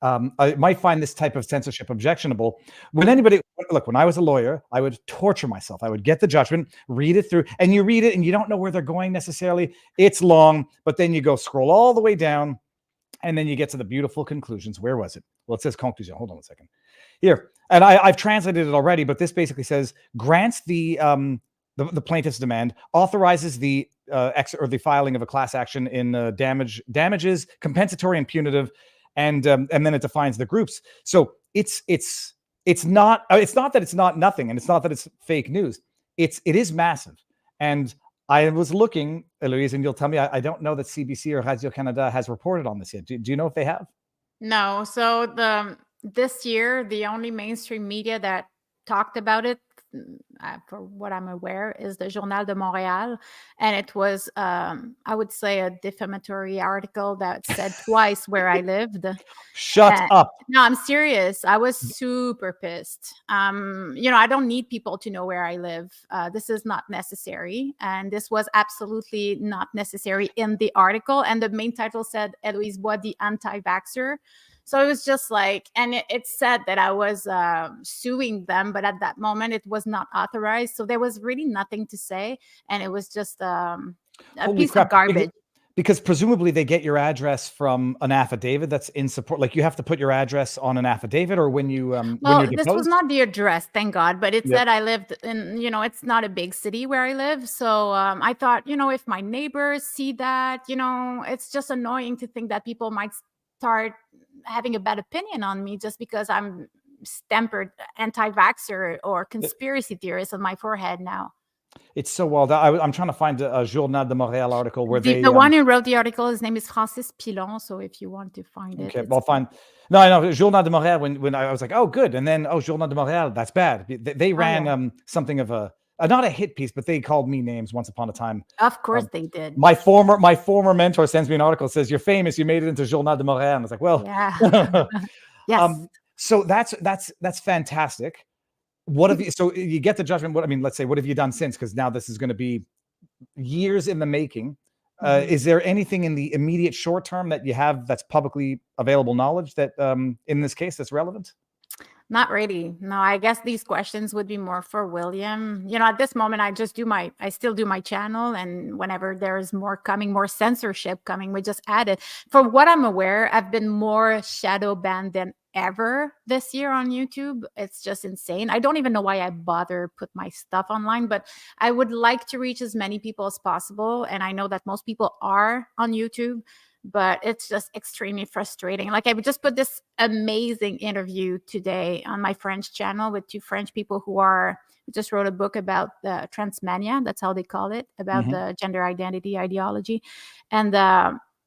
I might find this type of censorship objectionable. When I was a lawyer, I would torture myself. I would get the judgment, read it through, and you read it and you don't know where they're going necessarily. It's long, but then you go scroll all the way down, and then you get to the beautiful conclusions. Where was it? Well, it says conclusion. Hold on a second. Here, and I've translated it already, but this basically says grants the plaintiff's demand, authorizes the the filing of a class action in damages, compensatory and punitive. And then it defines the groups. So it's not that it's not nothing, and it's not that it's fake news. It is massive. And I was looking, Eloise, and you'll tell me, I don't know that CBC or Radio-Canada has reported on this yet. Do you know if they have? No. So this year, the only mainstream media that talked about it, for what I'm aware, is the Journal de Montréal. And it was, I would say, a defamatory article that said twice where I lived. Shut up. No, I'm serious. I was super pissed. I don't need people to know where I live. This is not necessary. And this was absolutely not necessary in the article. And the main title said, Eloise Boies, the anti-vaxxer. So it was just like, and it said that I was suing them, but at that moment it was not authorized. So there was really nothing to say. And it was just a piece of garbage. Because presumably they get your address from an affidavit that's in support. Like, you have to put your address on an affidavit, or when you when you're deposed? This was not the address, thank God, but it said I lived in, it's not a big city where I live. So I thought, if my neighbors see that, it's just annoying to think that people might start having a bad opinion on me just because I'm stampered anti-vaxxer or conspiracy theorist on my forehead now. It's so well done. I'm trying to find a Journal de Montréal article where The one who wrote the article, his name is Francis Pilon. So if you want to find it, okay, well, fine. No, I know Journal de Montréal. When I was like, oh, good, and then Journal de Montréal, that's bad. They ran something of a not a hit piece, but they called me names once upon a time. Of course they did. My former mentor sends me an article, says you're famous, you made it into Journal de Montréal. And I was like, well, yeah. Yes. So that's fantastic. What have you? So you get the judgment. What I mean, let's say, what have you done since? Because now this is going to be years in the making. Is there anything in the immediate short term that you have that's publicly available knowledge that, in this case, that's relevant? Not really. No, I guess these questions would be more for William. You know, at this moment, I still do my channel. And whenever there's more censorship coming, we just add it. For what I'm aware, I've been more shadow banned than ever this year on YouTube. It's just insane. I don't even know why I bother put my stuff online, but I would like to reach as many people as possible. And I know that most people are on YouTube, but it's just extremely frustrating. Like I would just put this amazing interview today on my French channel with two French people who just wrote a book about the transmania. That's how they call it, about the gender identity ideology. And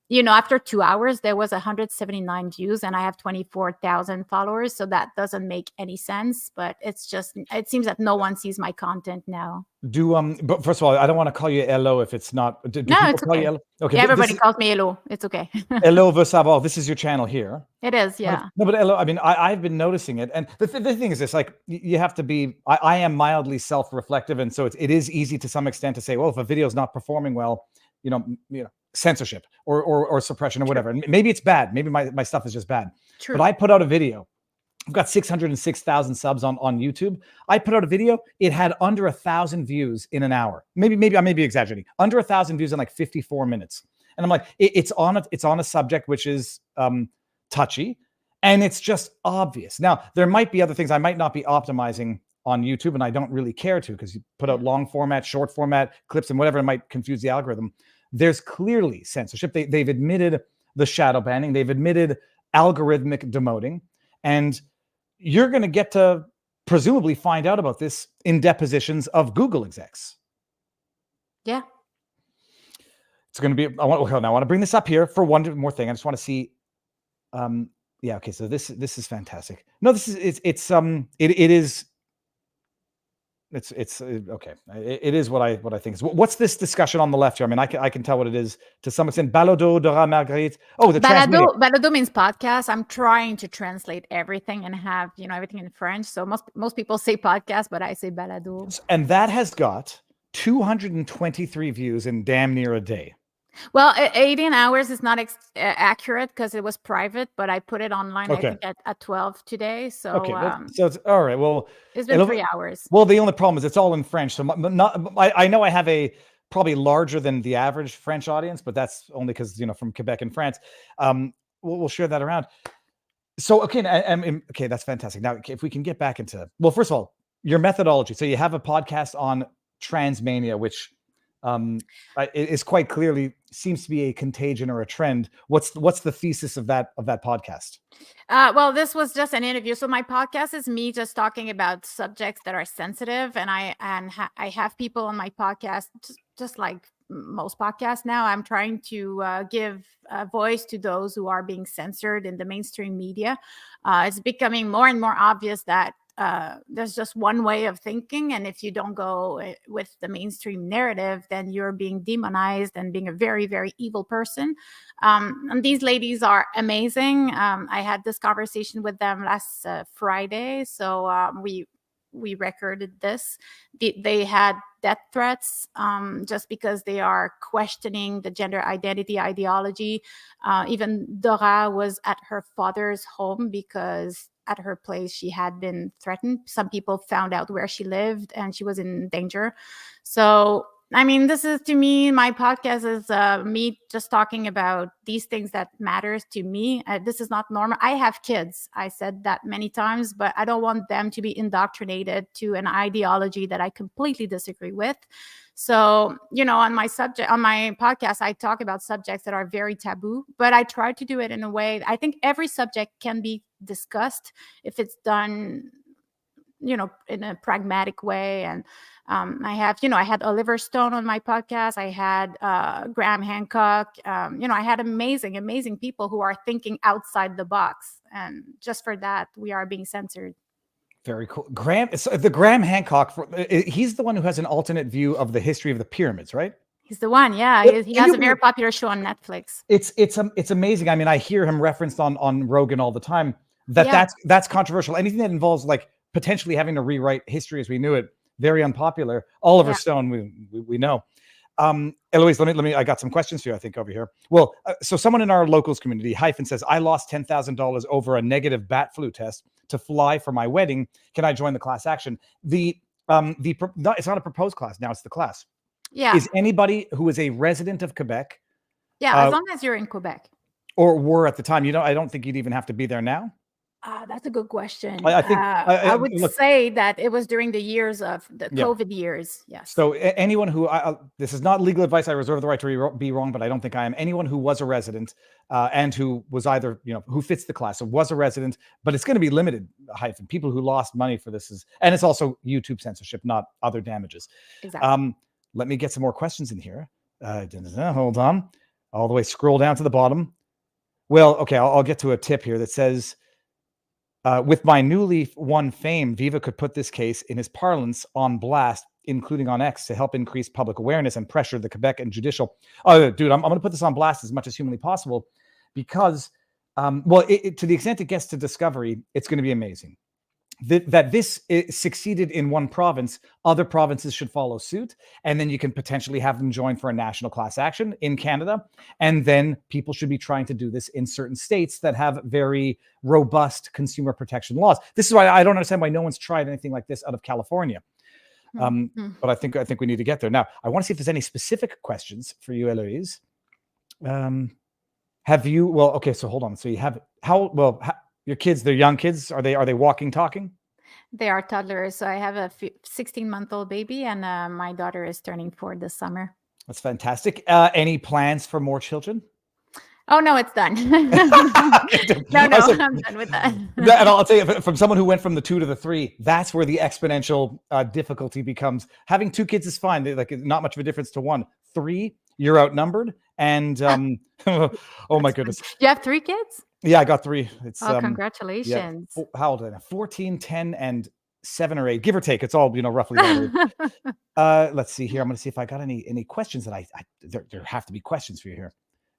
you know, after 2 hours, there was 179 views and I have 24,000 followers. So that doesn't make any sense, but it seems that no one sees my content now. But first of all, I don't want to call you Elo if it's not. Do no, people it's call okay. you Elo? Okay. Yeah, everybody calls me Elo. It's okay. Elo veut savoir. This is your channel here. It is, yeah. No, but Elo, I mean, I've been noticing it. And the thing is this, like, you have to be, I am mildly self-reflective. And so it is easy to some extent to say, well, if a video is not performing well, you know, censorship or suppression or whatever. And maybe it's bad. Maybe my stuff is just bad. True. But I put out a video. I've got 606,000 subs on YouTube. I put out a video. It had under 1,000 views in an hour. Maybe I may be exaggerating. Under 1,000 views in like 54 minutes. And I'm like, it's on a subject which is touchy, and it's just obvious. Now there might be other things I might not be optimizing on YouTube, and I don't really care to, because you put out long format, short format clips, and whatever, it might confuse the algorithm. There's clearly censorship. They've admitted the shadow banning. They've admitted algorithmic demoting, and you're going to get to presumably find out about this in depositions of Google execs. Yeah. It's going to be, I want to bring this up here for one more thing. I just want to see. Yeah. Okay. So this is fantastic. No, this is, it's okay. It is what I think is. What's this discussion on the left here? I mean, I can tell what it is to some extent. Balado de la Marguerite. Oh, the balado means podcast. I'm trying to translate everything and have, you know, everything in French. So most people say podcast, but I say balado. And that has got 223 views in damn near a day. Well, 18 hours is not accurate because it was private, but I put it online, okay. I think at 12 today. So, okay, so it's all right. Well, it's been 3 hours. Well, the only problem is it's all in French. So I know I have a probably larger than the average French audience, but that's only because, you know, from Quebec and France. We'll share that around. So, okay. Okay. That's fantastic. Now, if we can get back into, well, first of all, your methodology. So you have a podcast on transmania, which is quite clearly seems to be a contagion or a trend. What's the thesis of that podcast? Well, this was just an interview. So my podcast is me just talking about subjects that are sensitive, and I have people on my podcast, just like most podcasts now. I'm trying to give a voice to those who are being censored in the mainstream media. It's becoming more and more obvious that there's just one way of thinking, and if you don't go with the mainstream narrative, then you're being demonized and being a very, very evil person. And these ladies are amazing. I had this conversation with them last Friday, so we recorded this. They had death threats just because they are questioning the gender identity ideology. Even Dora was at her father's home because at her place she had been threatened. Some people found out where she lived and she was in danger. So I mean, this is, to me, my podcast is me just talking about these things that matters to me. This is not normal. I have kids. I said that many times, but I don't want them to be indoctrinated to an ideology that I completely disagree with. So, you know, on my podcast, I talk about subjects that are very taboo, but I try to do it in a way. I think every subject can be discussed if it's done in a pragmatic way. And I have, I had Oliver Stone on my podcast. I had Graham Hancock. I had amazing people who are thinking outside the box. And just for that, we are being censored. Very cool. The Graham Hancock, he's the one who has an alternate view of the history of the pyramids, right? He's the one, yeah. He has a very popular show on Netflix. It's amazing. I mean, I hear him referenced on Rogan all the time. That's controversial. Anything that involves like potentially having to rewrite history as we knew it, very unpopular. Oliver Stone, we know. Eloise, let me. I got some questions for you, I think, over here. Well, so someone in our locals community, Hyphen, says, I lost $10,000 over a negative bat flu test to fly for my wedding. Can I join the class action? It's not a proposed class now; it's the class. Yeah. Is anybody who is a resident of Quebec? Yeah, as long as you're in Quebec. Or were at the time. I don't think you'd even have to be there now. That's a good question. I think I would say that it was during the years of the COVID years. Yes. So anyone who this is not legal advice. I reserve the right to be wrong, but I don't think I am. Anyone who was a resident and who was either who fits the class, so was a resident, but it's going to be limited. Hyphen people who lost money for this and it's also YouTube censorship, not other damages. Exactly. Let me get some more questions in here. Hold on, all the way scroll down to the bottom. Well, okay, I'll get to a tip here that says. With my newly won fame, Viva could put this case in his parlance on blast, including on X, to help increase public awareness and pressure the Quebec and judicial. Oh, dude, I'm going to put this on blast as much as humanly possible because, to the extent it gets to discovery, it's going to be amazing. That this succeeded in one province, other provinces should follow suit, and then you can potentially have them join for a national class action in Canada, and then people should be trying to do this in certain states that have very robust consumer protection laws. This is why I don't understand why no one's tried anything like this out of California. But I think we need to get there. Now, I want to see if there's any specific questions for you, Eloise. Have you? Well, okay. So hold on. So you have your kids, they're young kids. Are they walking, talking? They are toddlers. So I have a 16-month-old baby, and my daughter is turning 4 this summer. That's fantastic. Any plans for more children? Oh, no, it's done. I'm done with that. And I'll tell you, from someone who went from the 2 to the 3, that's where the exponential difficulty becomes. Having 2 kids is fine. Like not much of a difference to 1. 3, you're outnumbered. And oh my goodness. You have 3 kids? Yeah, I got 3. It's congratulations. Yeah. How old are they? 14, 10, and 7 or 8, give or take. It's all roughly that. Let's see here. I'm going to see if I got any questions that there have to be questions for you here.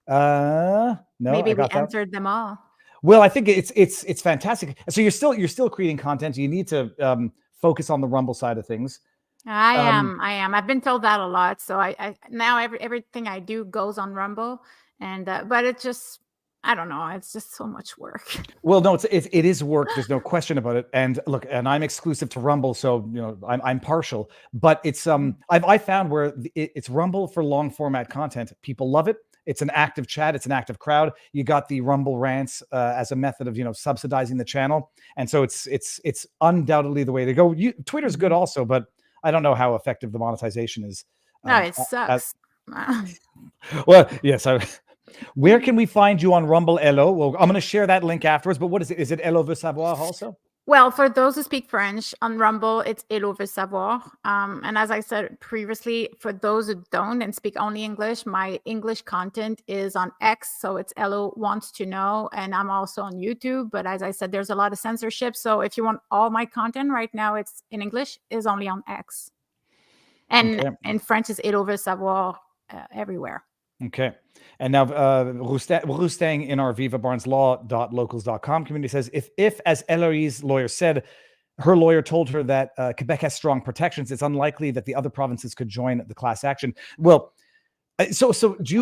No, maybe we answered them all. Well, I think it's fantastic. So you're still creating content. You need to focus on the Rumble side of things. I am. I've been told that a lot. So I now everything I do goes on Rumble, and but it's just. I don't know. It's just so much work. Well, no, it is work. There's no question about it. And look, and I'm exclusive to Rumble, so I'm partial. But it's I found where it's Rumble for long format content. People love it. It's an active chat. It's an active crowd. You got the Rumble rants as a method of subsidizing the channel, and so it's undoubtedly the way to go. Twitter's good also, but I don't know how effective the monetization is. No, it sucks. Well, yes. Where can we find you on Rumble, Elo? Well, I'm going to share that link afterwards, but what is it? Is it Elo veut savoir also? Well, for those who speak French, on Rumble, it's Eloise veut savoir. And as I said previously, for those who don't and speak only English, my English content is on X. So it's Elo wants to know. And I'm also on YouTube. But as I said, there's a lot of censorship. So if you want all my content right now, it's in English, is only on X. And in French, is Eloise veut savoir everywhere. Okay. And now Roustang in our vivabarneslaw.locals.com community says, if as Eloise's lawyer said, her lawyer told her that Quebec has strong protections, it's unlikely that the other provinces could join the class action. Well, so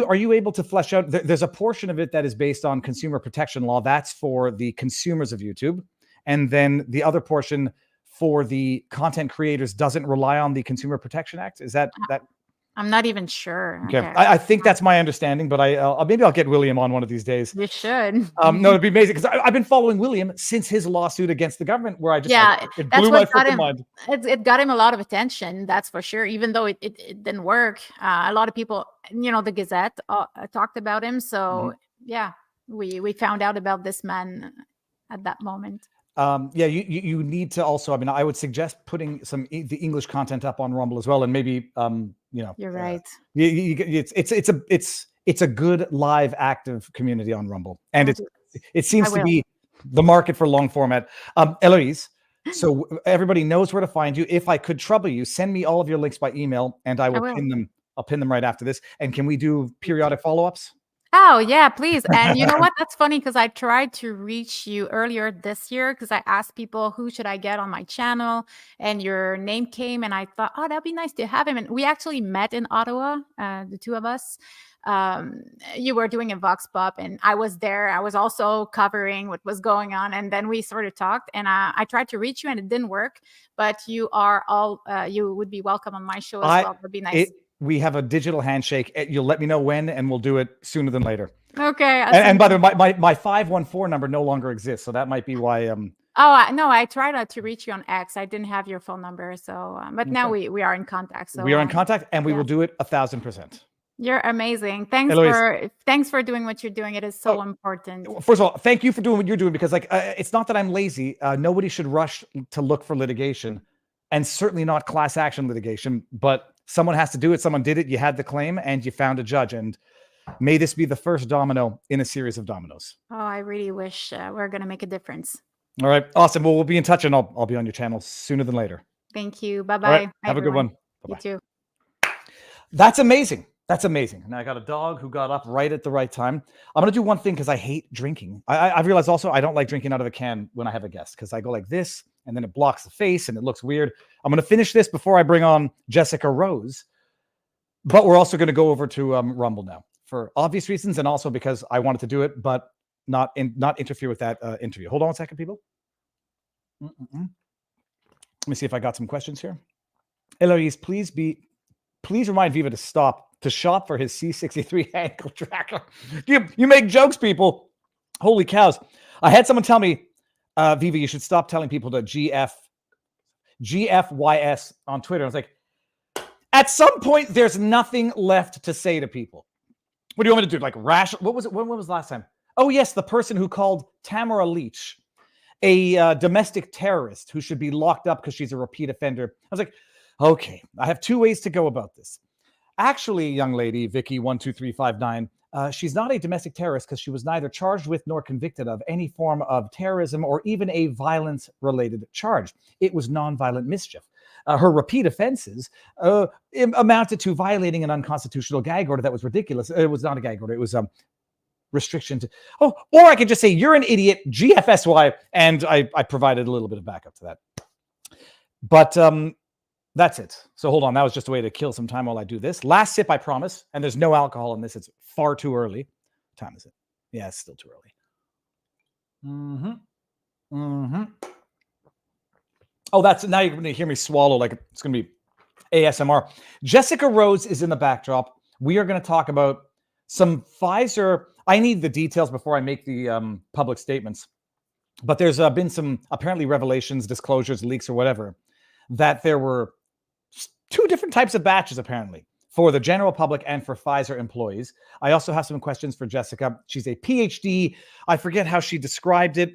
are you able to flesh out? There's a portion of it that is based on consumer protection law. That's for the consumers of YouTube. And then the other portion for the content creators doesn't rely on the Consumer Protection Act. Is that? I'm not even sure. Okay. I think that's my understanding, but maybe I'll get William on one of these days. You should. No, it'd be amazing because I've been following William since his lawsuit against the government, where it blew my freaking mind. It got him a lot of attention, that's for sure. Even though it didn't work, a lot of people, the Gazette talked about him. So yeah, we found out about this man at that moment. Yeah, you need to also. I mean, I would suggest putting the English content up on Rumble as well, and maybe You're right. It's a good live active community on Rumble, and I'll it seems I to will. be the market for long format. Eloise, so everybody knows where to find you. If I could trouble you, send me all of your links by email, and I will pin them. I'll pin them right after this. And can we do periodic follow-ups? Oh, yeah, please. And you know what? That's funny because I tried to reach you earlier this year because I asked people who should I get on my channel, and your name came, and I thought, oh, that'd be nice to have him. And we actually met in Ottawa, the two of us. You were doing a Vox Pop, and I was there. I was also covering what was going on, and then we sort of talked. And I tried to reach you, and it didn't work. But you are all you would be welcome on my show as well. That'd be nice. We have a digital handshake. You'll let me know when, and we'll do it sooner than later. Okay. And by the way, my 514 number no longer exists, so that might be why. Oh no, I tried to reach you on X. I didn't have your phone number, so but now we are in contact. So we are in contact, and we will do it 1,000%. You're amazing. Thanks for doing what you're doing. It is so important. First of all, thank you for doing what you're doing, because it's not that I'm lazy. Nobody should rush to look for litigation, and certainly not class action litigation. But someone has to do it. Someone did it. You had the claim, and you found a judge. And may this be the first domino in a series of dominoes. Oh, I really wish we're going to make a difference. All right. Awesome. Well, we'll be in touch, and I'll be on your channel sooner than later. Thank you. Bye-bye. Right. Have a good one. Bye-bye. You too. That's amazing. That's amazing. Now I got a dog who got up right at the right time. I'm going to do one thing because I hate drinking. I've realized also I don't like drinking out of a can when I have a guest, because I go like this and then it blocks the face and it looks weird. I'm going to finish this before I bring on Jessica Rose. But we're also going to go over to Rumble now for obvious reasons, and also because I wanted to do it, but not interfere with that interview. Hold on a second, people. Let me see if I got some questions here. Eloise, please remind Viva to shop for his C63 ankle tracker. You make jokes, people. Holy cows. I had someone tell me, Viva, you should stop telling people to GFYS on Twitter. I was like, at some point, there's nothing left to say to people. What do you want me to do? Like what was it? When was the last time? Oh, yes, the person who called Tamara Leach a domestic terrorist who should be locked up because she's a repeat offender. I was like, okay, I have two ways to go about this. Actually, young lady, Vicky12359, she's not a domestic terrorist because she was neither charged with nor convicted of any form of terrorism or even a violence-related charge. It was nonviolent mischief. Her repeat offenses amounted to violating an unconstitutional gag order that was ridiculous. It was not a gag order. It was restriction to, or I could just say, you're an idiot, GFSY, and I provided a little bit of backup to that. But that's it. So hold on. That was just a way to kill some time while I do this. Last sip, I promise. And there's no alcohol in this. It's far too early. What time is it? Yeah, it's still too early. Oh, now you're going to hear me swallow like it's going to be ASMR. Jessica Rose is in the backdrop. We are going to talk about some Pfizer. I need the details before I make the public statements. But there's been some apparently revelations, disclosures, leaks, or whatever, that there were two different types of batches, apparently, for the general public and for Pfizer employees. I also have some questions for Jessica. She's a PhD. I forget how she described it.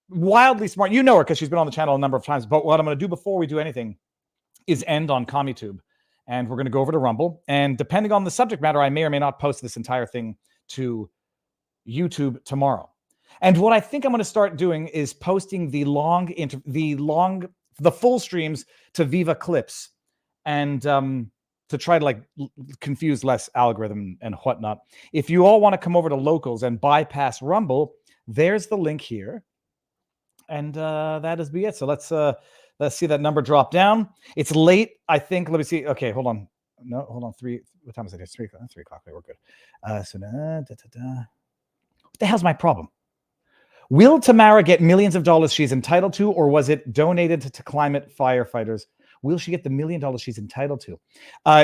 Wildly smart. You know her because she's been on the channel a number of times. But what I'm going to do before we do anything is end on CommuTube. And we're going to go over to Rumble. And depending on the subject matter, I may or may not post this entire thing to YouTube tomorrow. And what I think I'm going to start doing is posting the full streams to Viva Clips, and to try to like confuse less algorithm and whatnot. If you all want to come over to Locals and bypass Rumble, there's the link here. And that is it. So let's see that number drop down. It's late, I think. Let me see. Okay, hold on. No, hold on. What time is it? It's 3 o'clock. 3 o'clock. We're good. What the hell's my problem? Will Tamara get millions of dollars she's entitled to, or was it donated to climate firefighters? Will she get the $1 million she's entitled to?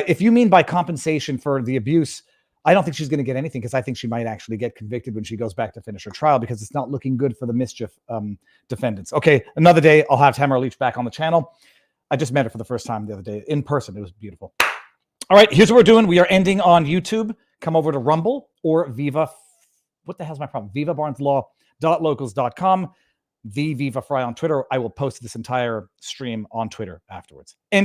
If you mean by compensation for the abuse, I don't think she's going to get anything, because I think she might actually get convicted when she goes back to finish her trial, because it's not looking good for the mischief defendants. Okay, another day I'll have Tamara Leach back on the channel. I just met her for the first time the other day in person. It was beautiful. All right, here's what we're doing. We are ending on YouTube. Come over to Rumble or Viva. What the hell's my problem? VivaBarnesLaw.locals.com. the Viva Fry on Twitter. I will post this entire stream on Twitter afterwards. And